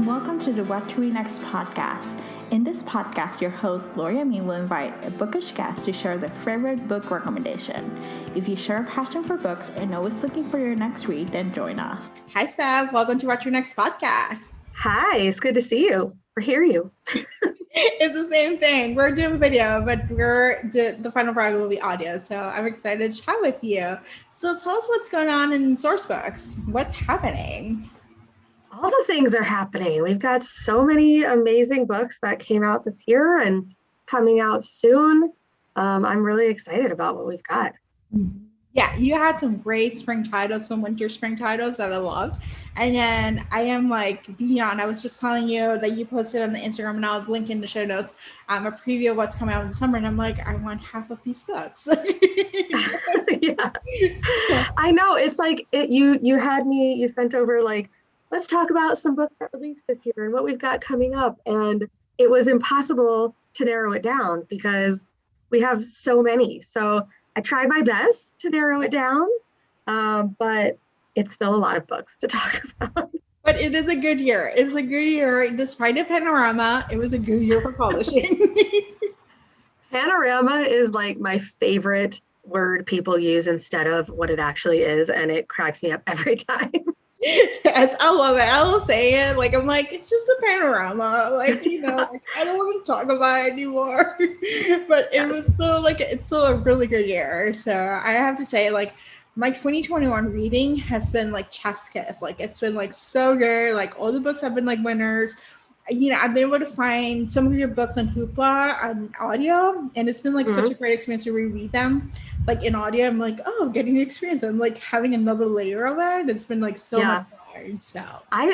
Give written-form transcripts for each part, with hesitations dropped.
and welcome to the What to Read Next podcast. In this podcast, your host, Gloria Me, will invite a bookish guest to share their favorite book recommendation. If you share a passion for books and always looking for your next read, then join us. Hi, Stef. Welcome to What to Read Next podcast. Hi, it's good to see you or hear you. It's the same thing. We're doing video, but the final product will be audio. So I'm excited to chat with you. So tell us what's going on in Sourcebooks. What's happening? All the things are happening. We've got so many amazing books that came out this year and coming out soon. I'm really excited about what we've got. Yeah, you had some great spring titles, some winter spring titles that I loved. And then I am like beyond. I was just telling you that you posted on the Instagram, and I'll link in the show notes a preview of what's coming out in the summer. And I'm like, I want half of these books. Yeah, I know. It's like you sent over like, let's talk about some books that released this year and what we've got coming up. And it was impossible to narrow it down because we have so many. So I tried my best to narrow it down, but it's still a lot of books to talk about. But it is a good year. It's a good year. Despite a panorama, it was a good year for publishing. Panorama is like my favorite word people use instead of what it actually is. And it cracks me up every time. Yes, I love it. I will say it. Like, I'm like, it's just a panorama. Like, like, I don't want to talk about it anymore. But it was still like, it's still a really good year. So I have to say, like, my 2021 reading has been like chef's kiss. Like, it's been like so good. Like, all the books have been like winners. I've been able to find some of your books on Hoopla on audio, and it's been like such a great experience to reread them. Like in audio, I'm like, oh, getting the experience. I'm like having another layer of it. It's been like so much fun. So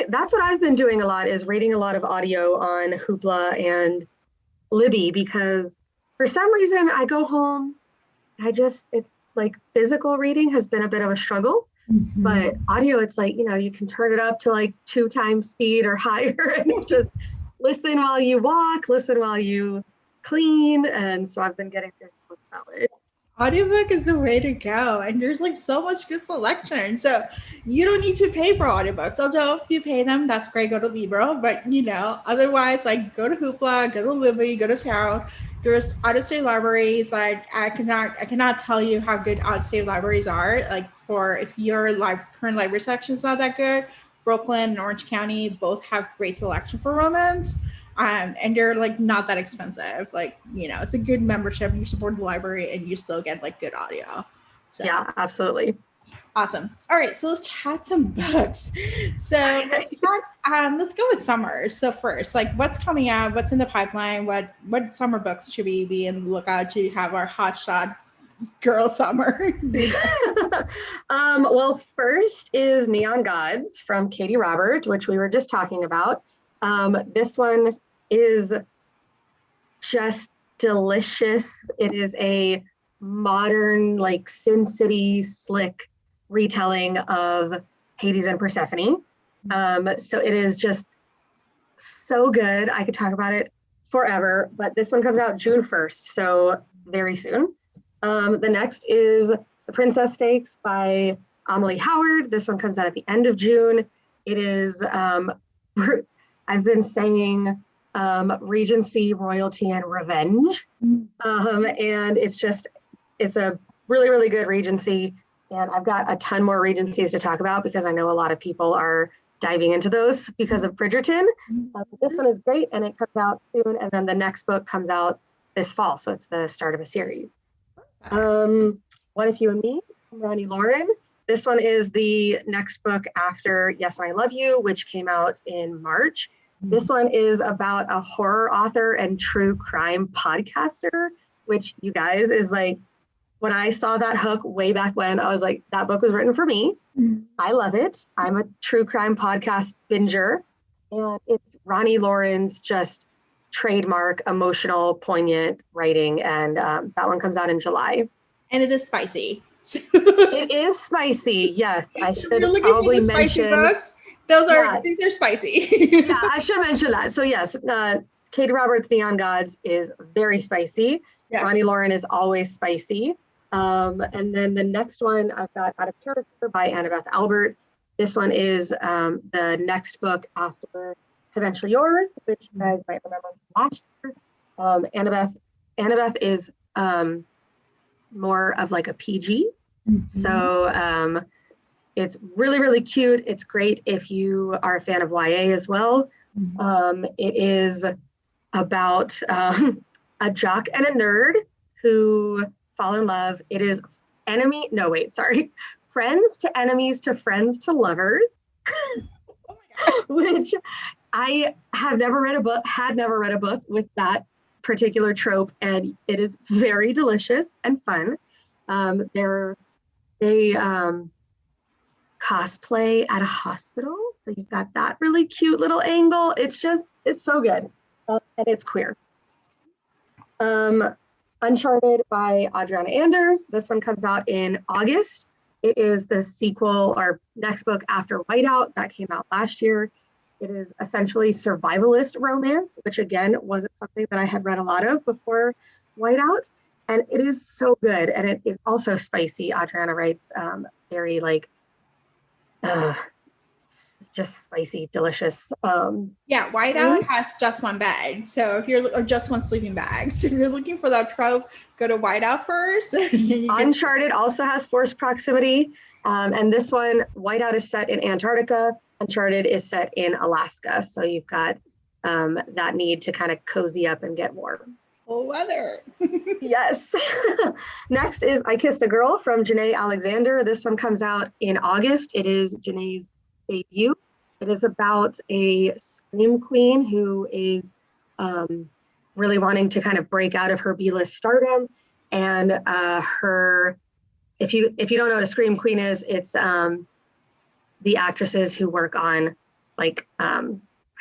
that's what I've been doing a lot, is reading a lot of audio on Hoopla and Libby, because for some reason I go home, it's like physical reading has been a bit of a struggle. But audio, it's like, you can turn it up to like 2 times speed or higher and just listen while you walk, listen while you clean. And so I've been getting through some books that way. Audiobook is the way to go, and there's like so much good selection. So you don't need to pay for audiobooks. Although if you pay them, that's great. Go to Libro, but otherwise, like go to Hoopla, go to Libby, go to Scout. There's out-of-state libraries. Like I cannot tell you how good out-of-state libraries are. Like for if your current library section is not that good, Brooklyn and Orange County both have great selection for romance. And they're like not that expensive. Like, it's a good membership. You support the library and you still get like good audio. So yeah, absolutely. Awesome. All right. So let's chat some books. So let's go with summer. So first, like what's coming out, what's in the pipeline, what summer books should we be in the lookout to have our hotshot girl summer? Well, first is Neon Gods from Katie Robert, which we were just talking about. This one is just delicious. It is a modern, like Sin City slick retelling of Hades and Persephone. So it is just so good. I could talk about it forever, but this one comes out June 1st, so very soon. The next is The Princess Stakes by Amelie Howard. This one comes out at the end of June. It is, I've been saying Regency, Royalty, and Revenge. And it's a really, really good Regency. And I've got a ton more Regencies to talk about because I know a lot of people are diving into those because of Bridgerton. This one is great, and it comes out soon. And then the next book comes out this fall. So it's the start of a series. What If You and Me from Ronnie Lauren. This one is the next book after Yes, and I Love You, which came out in March. This one is about a horror author and true crime podcaster, which you guys is like, when I saw that hook way back when, I was like, that book was written for me. I love it. I'm a true crime podcast binger. And it's Ronnie Lauren's just trademark, emotional, poignant writing. And that one comes out in July. And it is spicy. It is spicy. Yes, I should probably mention. Books, these are spicy. Yeah, I should mention that. So yes, Katie Roberts' Neon Gods is very spicy. Yeah. Ronnie Lauren is always spicy. And then the next one I've got Out of Character by Annabeth Albert. This one is the next book after Eventually Yours, which you guys might remember from last year. Annabeth is more of like a PG. So it's really, really cute. It's great if you are a fan of YA as well. It is about a jock and a nerd who fall in love. It is friends to enemies to friends to lovers, which I had never read a book with that particular trope, and it is very delicious and fun. They cosplay at a hospital, so you've got that really cute little angle. It's so good, and it's queer. Uncharted by Adriana Anders. This one comes out in August. It is the sequel or next book after Whiteout that came out last year. It is essentially survivalist romance, which again wasn't something that I had read a lot of before Whiteout. And it is so good. And it is also spicy. Adriana writes very like, just spicy, delicious. Whiteout has just one bag. So if you're, or just one sleeping bag. So if you're looking for that trope, go to Whiteout first. Uncharted also has forced proximity. And this one, Whiteout is set in Antarctica. Uncharted is set in Alaska. So you've got that need to kind of cozy up and get warm. Cold weather. Yes. Next is I Kissed a Girl from Janae Alexander. This one comes out in August. It is Janae's debut. It is about a scream queen who is really wanting to kind of break out of her B-list stardom. And if you don't know what a scream queen is, it's the actresses who work on like,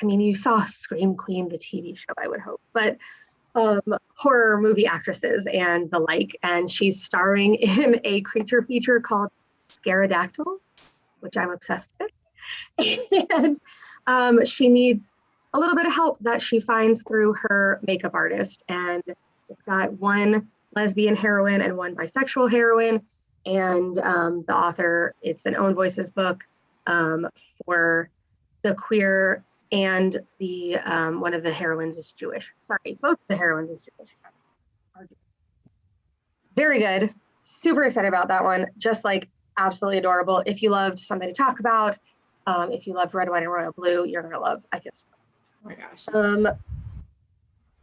you saw Scream Queen, the TV show, I would hope, but horror movie actresses and the like. And she's starring in a creature feature called Scaradactyl, which I'm obsessed with. And she needs a little bit of help that she finds through her makeup artist. And it's got one lesbian heroine and one bisexual heroine. And the author, it's an Own Voices book for the queer, and the one of the heroines is Jewish. Sorry, both the heroines is Jewish. Very good. Super excited about that one. Just like absolutely adorable. If you loved Something to Talk About, if you loved Red, White, and Royal Blue, you're gonna love I Kissed. Oh my gosh.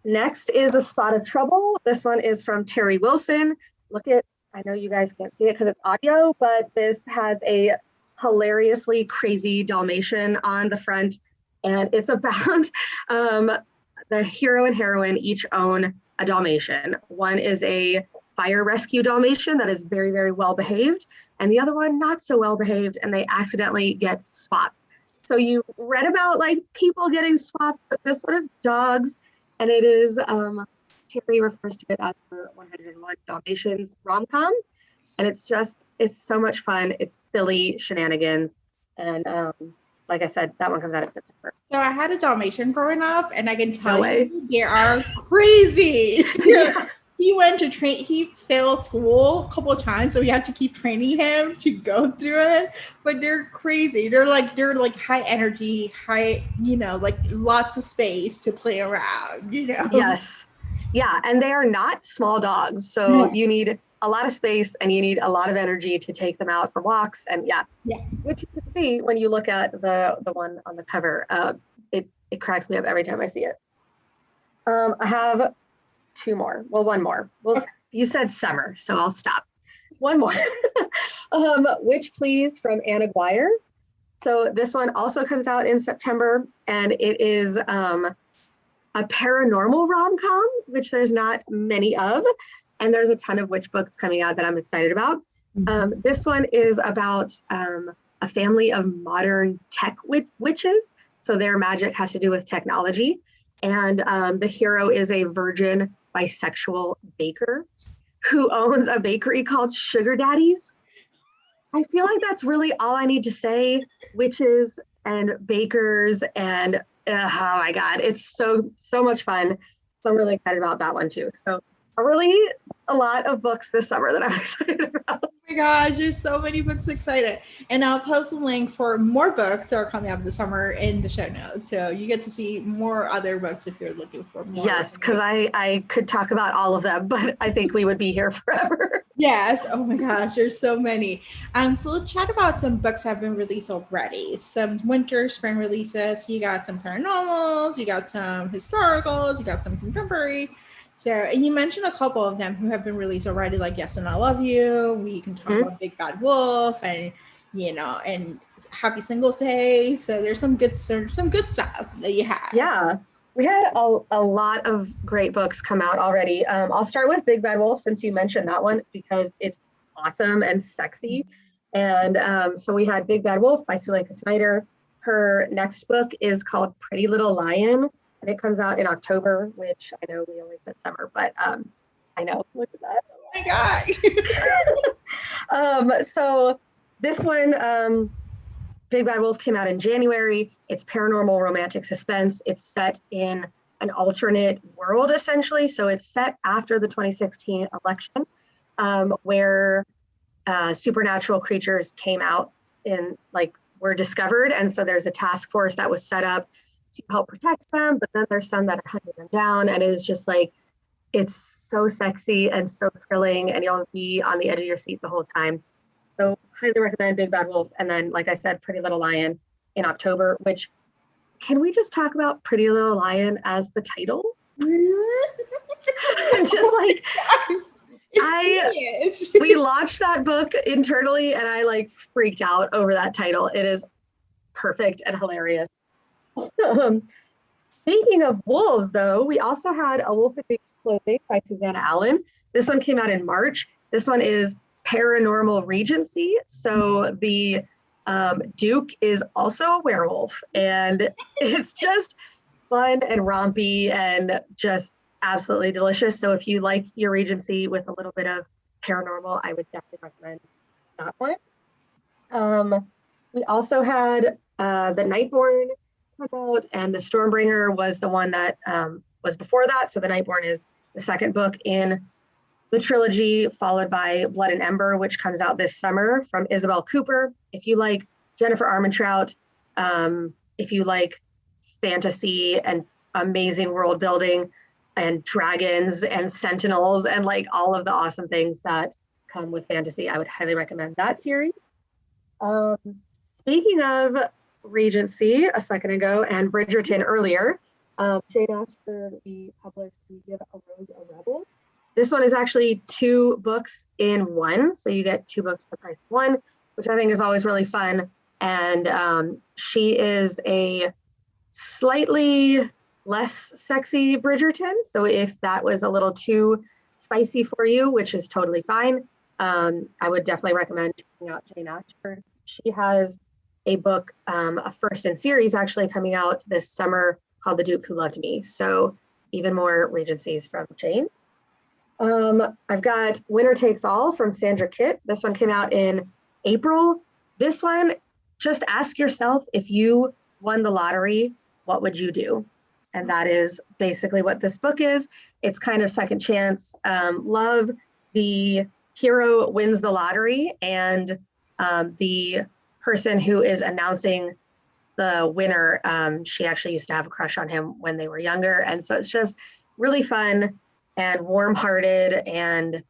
Next is A Spot of Trouble. This one is from Terry Wilson. I know you guys can't see it because it's audio, but this has a hilariously crazy Dalmatian on the front. And it's about the hero and heroine each own a Dalmatian. One is a fire rescue Dalmatian that is very, very well behaved, and the other one not so well behaved, and they accidentally get swapped. So you read about like people getting swapped, but this one is dogs, and it is Terry refers to it as her 101 Dalmatians rom-com, and it's so much fun. It's silly shenanigans, and like I said, that one comes out in September. So I had a Dalmatian growing up, and I can tell you they are crazy. Yeah. He failed school a couple of times, so we had to keep training him to go through it. But they're crazy. They're like high energy, like lots of space to play around, Yes. Yeah, and they are not small dogs. So you need a lot of space and you need a lot of energy to take them out for walks. And which you can see when you look at the one on the cover. It cracks me up every time I see it. I have two more. Well, one more. Well, you said summer, so I'll stop. One more. Witch Please from Anna Guire. So this one also comes out in September, and it is a paranormal rom-com, which there's not many of. And there's a ton of witch books coming out that I'm excited about. This one is about a family of modern tech witches. So their magic has to do with technology. And the hero is a virgin bisexual baker who owns a bakery called Sugar Daddies. I feel like that's really all I need to say. Witches and bakers and oh my God, it's so much fun. So I'm really excited about that one too. So a really a lot of books this summer that I'm excited about. Oh my gosh, there's so many books excited. And I'll post a link for more books that are coming up this summer in the show notes. So you get to see more other books if you're looking for more. Yes, because I could talk about all of them, but I think we would be here forever. Yes. Oh my gosh, there's so many. So let's chat about some books that have been released already. Some winter, spring releases. You got some paranormals, you got some historicals, you got some contemporary. So, and you mentioned a couple of them who have been released already, like Yes and I Love You. We can talk about Big Bad Wolf and and Happy Singles Day. So there's some good stuff that you have. Yeah. We had a lot of great books come out already. I'll start with Big Bad Wolf since you mentioned that one because it's awesome and sexy. And so we had Big Bad Wolf by Suleika Snyder. Her next book is called Pretty Little Lion, and it comes out in October, which I know we always said summer, but I know. Look at that. Oh my God. So this one, Big Bad Wolf came out in January. It's paranormal romantic suspense. It's set in an alternate world, essentially. So it's set after the 2016 election, where supernatural creatures came out and were discovered. And so there's a task force that was set up to help protect them. But then there's some that are hunting them down. And it is just it's so sexy and so thrilling. And you'll be on the edge of your seat the whole time. So highly recommend Big Bad Wolf. And then, like I said, Pretty Little Lion in October, which, can we just talk about Pretty Little Lion as the title? Just we launched that book internally and I freaked out over that title. It is perfect and hilarious. Speaking of wolves, though, we also had A Wolf in Sheep's Clothing by Susanna Allen. This one came out in March. This one is Paranormal Regency. So the Duke is also a werewolf, and it's just fun and rompy and just absolutely delicious. So if you like your Regency with a little bit of paranormal, I would definitely recommend that one. We also had The Nightborn come out, and The Stormbringer was the one that was before that. So The Nightborn is the second book in the trilogy, followed by Blood and Ember, which comes out this summer from Isabel Cooper. If you like Jennifer Armentrout, if you like fantasy and amazing world building and dragons and sentinels and all of the awesome things that come with fantasy, I would highly recommend that series. Speaking of Regency a second ago and Bridgerton earlier, Jane Ashford, we published We Give a Rogue a Rebel. This one is actually 2 books in one. So you get 2 books for the price of one, which I think is always really fun. And she is a slightly less sexy Bridgerton. So if that was a little too spicy for you, which is totally fine, I would definitely recommend checking out Jane Ashford. She has a book, a first in series actually coming out this summer called The Duke Who Loved Me. So even more Regencies from Jane. I've got Winner Takes All from Sandra Kitt. This one came out in April. This one, just ask yourself, if you won the lottery, what would you do? And that is basically what this book is. It's kind of second chance love. The hero wins the lottery, and the person who is announcing the winner, she actually used to have a crush on him when they were younger. And so it's just really fun and warm-hearted, and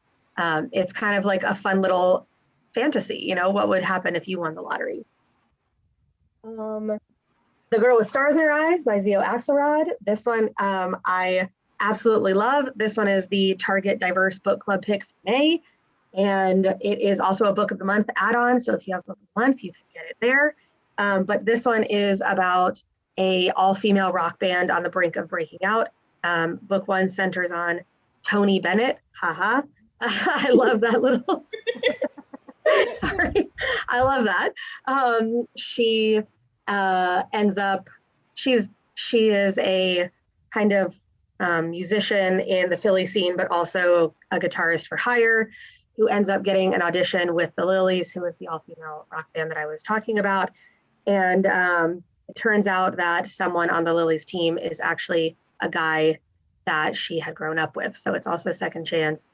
it's kind of like a fun little fantasy, what would happen if you won the lottery. The Girl with Stars in Her Eyes by Zio Axelrod. This one I absolutely love. This one is the Target Diverse Book Club pick for May, and it is also a Book of the Month add-on, so if you have Book of the Month, you can get it there. But this one is about a all-female rock band on the brink of breaking out. Book 1 centers on Tony Bennett. Haha. I love that little. Sorry. I love that. She ends up, she is a kind of musician in the Philly scene, but also a guitarist for hire, who ends up getting an audition with the Lilies, who is the all-female rock band that I was talking about. And it turns out that someone on the Lilies team is actually a guy that she had grown up with. So it's also a second chance.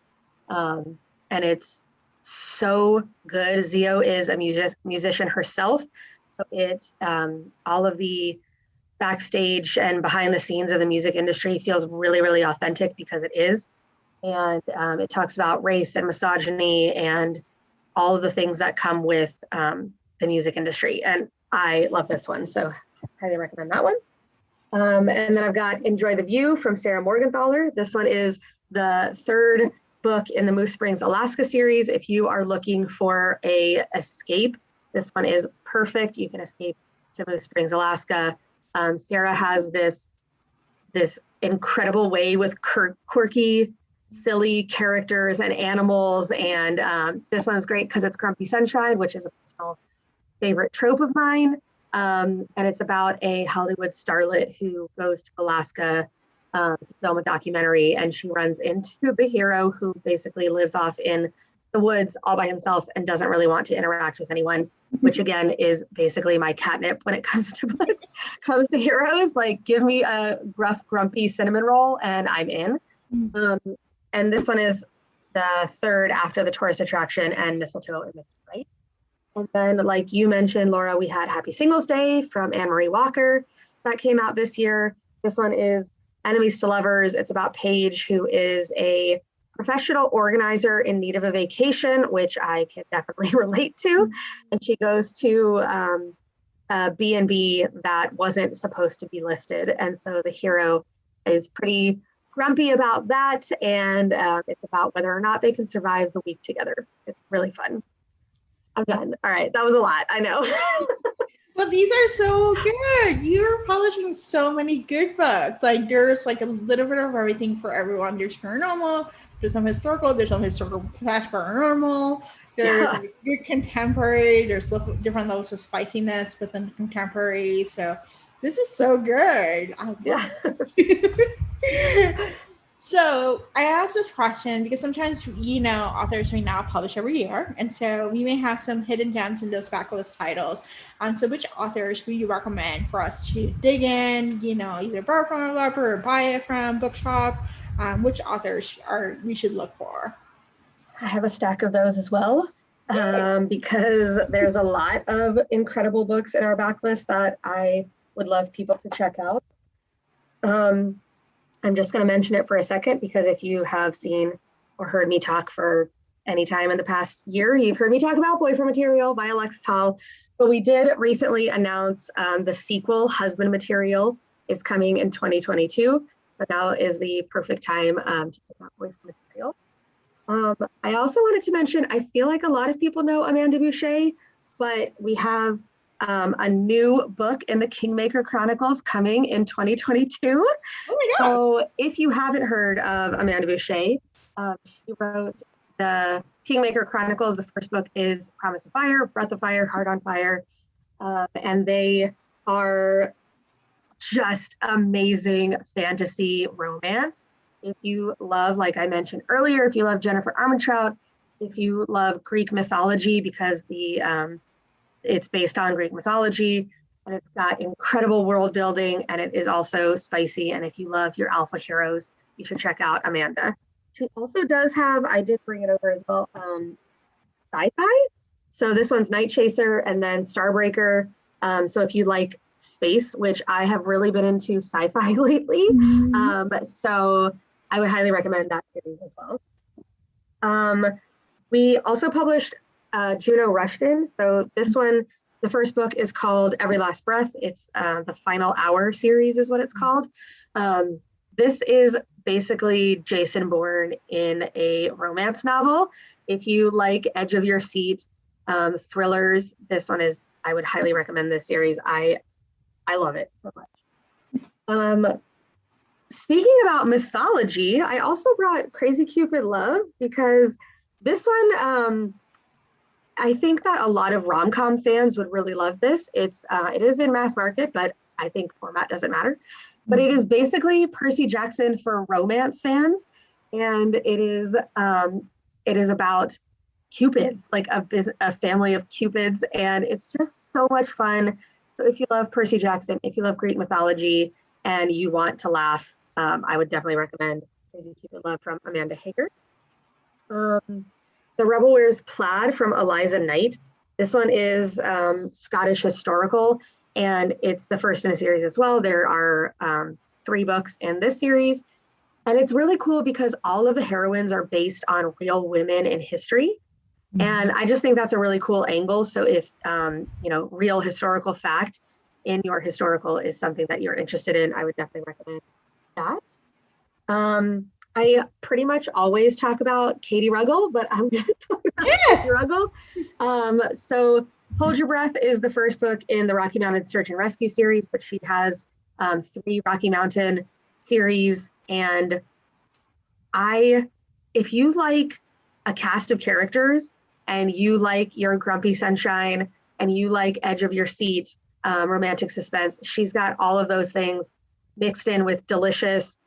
And it's so good. Zio is a musician herself. So it, all of the backstage and behind the scenes of the music industry feels really, really authentic because it is. And it talks about race and misogyny and all of the things that come with the music industry. And I love this one, so highly recommend that one. And then I've got Enjoy the View from Sarah Morgenthaler. This one is the third book in the Moose Springs, Alaska series. If you are looking for a escape, this one is perfect. You can escape to Moose Springs, Alaska. Sarah has this incredible way with quirky, silly characters and animals. And this one is great because it's Grumpy Sunshine, which is a personal favorite trope of mine. And it's about a Hollywood starlet who goes to Alaska to film a documentary, and she runs into the hero who basically lives off in the woods all by himself and doesn't really want to interact with anyone, which again is basically my catnip when it comes to books, comes to heroes. Like, give me a gruff, grumpy cinnamon roll and I'm in. And this one is the third after the tourist attraction and Mistletoe and Mr. Right. And then, like you mentioned, Laura, we had Happy Singles Day from Anne Marie Walker that came out this year. This one is Enemies to Lovers. It's about Paige, who is a professional organizer in need of a vacation, which I can definitely relate to. And she goes to a B&B that wasn't supposed to be listed. And so the hero is pretty grumpy about that. And it's about whether or not they can survive the week together. It's really fun. I'm done. All right. That was a lot. I know. Well, these are so good. You're publishing so many good books. Like, there's like a little bit of everything for everyone. There's paranormal, there's some historical slash paranormal, there's good contemporary, there's different levels of spiciness within contemporary. So this is so good. I love it. So I asked this question because sometimes, authors may not publish every year. And so we may have some hidden gems in those backlist titles. So which authors would you recommend for us to dig in, either borrow from a library or buy it from bookshop? Which authors we should look for? I have a stack of those as well, because there's a lot of incredible books in our backlist that I would love people to check out. I'm just going to mention it for a second because if you have seen or heard me talk for any time in the past year, you've heard me talk about Boyfriend Material by Alexis Hall. But we did recently announce the sequel, Husband Material, is coming in 2022. So now is the perfect time to pick up Boyfriend Material. I also wanted to mention, I feel like a lot of people know Amanda Boucher, but we have a new book in the Kingmaker Chronicles coming in 2022. Oh my God. So if you haven't heard of Amanda Boucher, she wrote the Kingmaker Chronicles. The first book is Promise of Fire, Breath of Fire, Heart on Fire. And they are just amazing fantasy romance. If you love, like I mentioned earlier, if you love Jennifer Armentrout, if you love Greek mythology, because it's based on Greek mythology, and it's got incredible world building, and it is also spicy. And if you love your alpha heroes, you should check out Amanda. She also does have, I did bring it over as well, sci-fi. So this one's Night Chaser and then Starbreaker. So if you like space, which I have really been into sci-fi lately, so I would highly recommend that series as well. We also published Juno Rushton. So this one, the first book is called Every Last Breath. It's the Final Hour series is what it's called. This is basically Jason Bourne in a romance novel. If you like edge of your seat thrillers, this one is, I would highly recommend this series. I love it so much. Speaking about mythology, I also brought Crazy Cupid Love because this one, I think that a lot of rom-com fans would really love this. It is in mass market, but I think format doesn't matter. But it is basically Percy Jackson for romance fans, and it is about cupids, like a family of cupids, and it's just so much fun. So if you love Percy Jackson, if you love Greek mythology, and you want to laugh, I would definitely recommend Crazy Cupid Love from Amanda Hager. Um, The Rebel Wears Plaid from Eliza Knight. This one is Scottish historical, and it's the first in a series as well. There are 3 books in this series, and it's really cool because all of the heroines are based on real women in history. And I just think that's a really cool angle. So if, real historical fact in your historical is something that you're interested in, I would definitely recommend that. I pretty much always talk about Katie Ruggles, but I'm going to talk about Katie Ruggles. So Hold Your Breath is the first book in the Rocky Mountain Search and Rescue series, but she has 3 Rocky Mountain series. And if you like a cast of characters and you like your Grumpy Sunshine and you like edge of your seat, romantic suspense, she's got all of those things mixed in with delicious,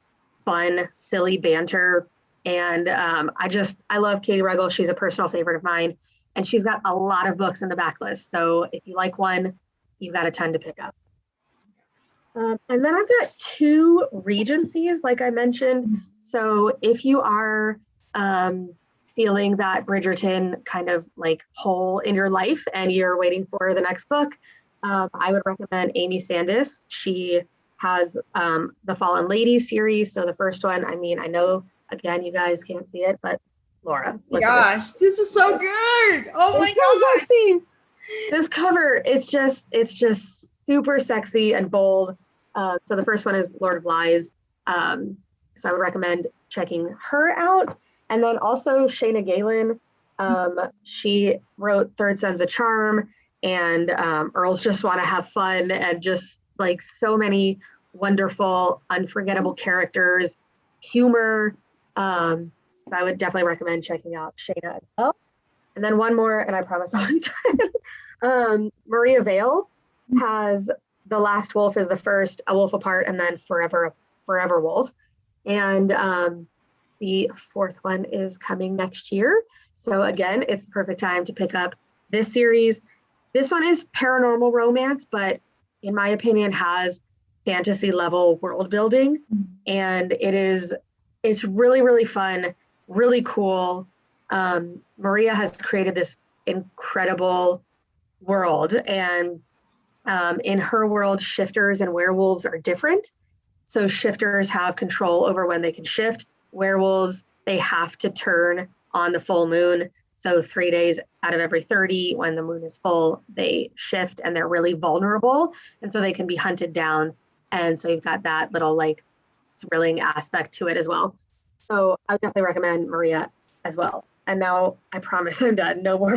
fun, silly banter. And I love Katie Ruggles. She's a personal favorite of mine. And she's got a lot of books in the backlist. So if you like one, you've got a ton to pick up. And then I've got 2 Regencies, like I mentioned. So if you are feeling that Bridgerton kind of like hole in your life and you're waiting for the next book, I would recommend Amy Sandys. She has the Fallen Ladies series. So the first one, I know, again, you guys can't see it, but Laura. Gosh, this is so good. Oh my gosh. Sexy. This cover, it's just super sexy and bold. So the first one is Lord of Lies. So I would recommend checking her out. And then also Shayna Galen. She wrote Third Son's a Charm and Earls Just Want to Have Fun, and just like so many wonderful, unforgettable characters, humor. So I would definitely recommend checking out Shayna as well. And then one more, and I promise I'll be done. Maria Vale has The Last Wolf is the first, A Wolf Apart, and then Forever Wolf. And the 4th one is coming next year. So again, it's the perfect time to pick up this series. This one is paranormal romance, but in my opinion has fantasy level world building. And it's really, really fun, really cool. Maria has created this incredible world, and in her world, shifters and werewolves are different. So shifters have control over when they can shift. Werewolves, they have to turn on the full moon. So 3 days out of every 30, when the moon is full, they shift, and they're really vulnerable. And so they can be hunted down. And so you've got that little like thrilling aspect to it as well. So I would definitely recommend Maria as well. And now I promise I'm done. No more.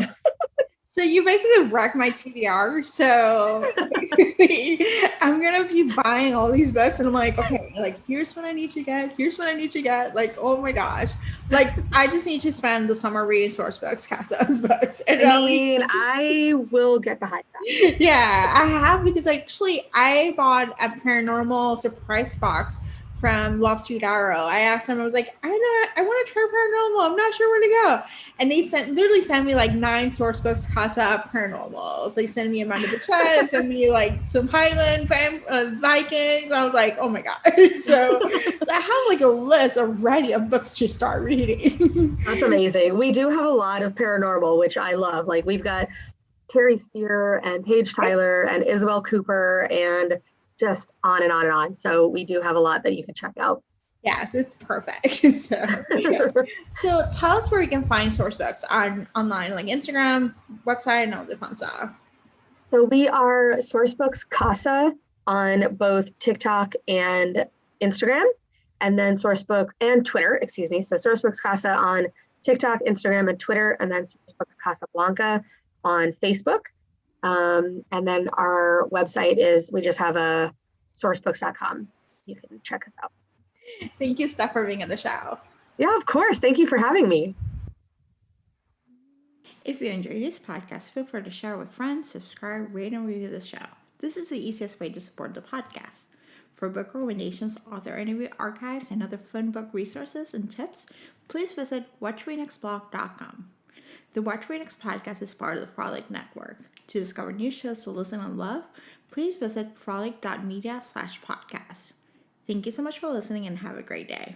So you basically wrecked my TBR. So basically, I'm gonna be buying all these books, and I'm like, okay, like here's what I need to get. Here's what I need to get. Like, oh my gosh, like I just need to spend the summer reading Sourcebooks Casablanca's books. And I will get behind that. Yeah, I have, because actually I bought a paranormal surprise box from Love Street Arrow. I asked them, I was like, I want to try paranormal. I'm not sure where to go. And they literally sent me like 9 Sourcebooks Casa paranormals. They sent me a Amanda Bachett, sent me like some Highland Vikings. I was like, oh my God. So I have like a list already of books to start reading. That's amazing. We do have a lot of paranormal, which I love. Like we've got Terry Steer and Paige Tyler and Isabel Cooper and just on and on and on. So we do have a lot that you can check out. Yes, it's perfect. So tell us where you can find Sourcebooks online, like Instagram, website, and all the fun stuff. So we are Sourcebooks Casa on both TikTok and Instagram, and then Sourcebooks and Twitter, So Sourcebooks Casa on TikTok, Instagram, and Twitter, and then Sourcebooks Casablanca on Facebook. And then our website we just have a sourcebooks.com. You can check us out. Thank you, Stef, for being on the show. Yeah, of course. Thank you for having me. If you enjoyed this podcast, feel free to share with friends, subscribe, rate, and review the show. This is the easiest way to support the podcast. For book recommendations, author interview archives, and other fun book resources and tips, please visit WhatchWeNextBlog.com. The Watch Read Next podcast is part of the Frolic Network. To discover new shows to listen and love, please visit frolic.media/podcast. Thank you so much for listening, and have a great day.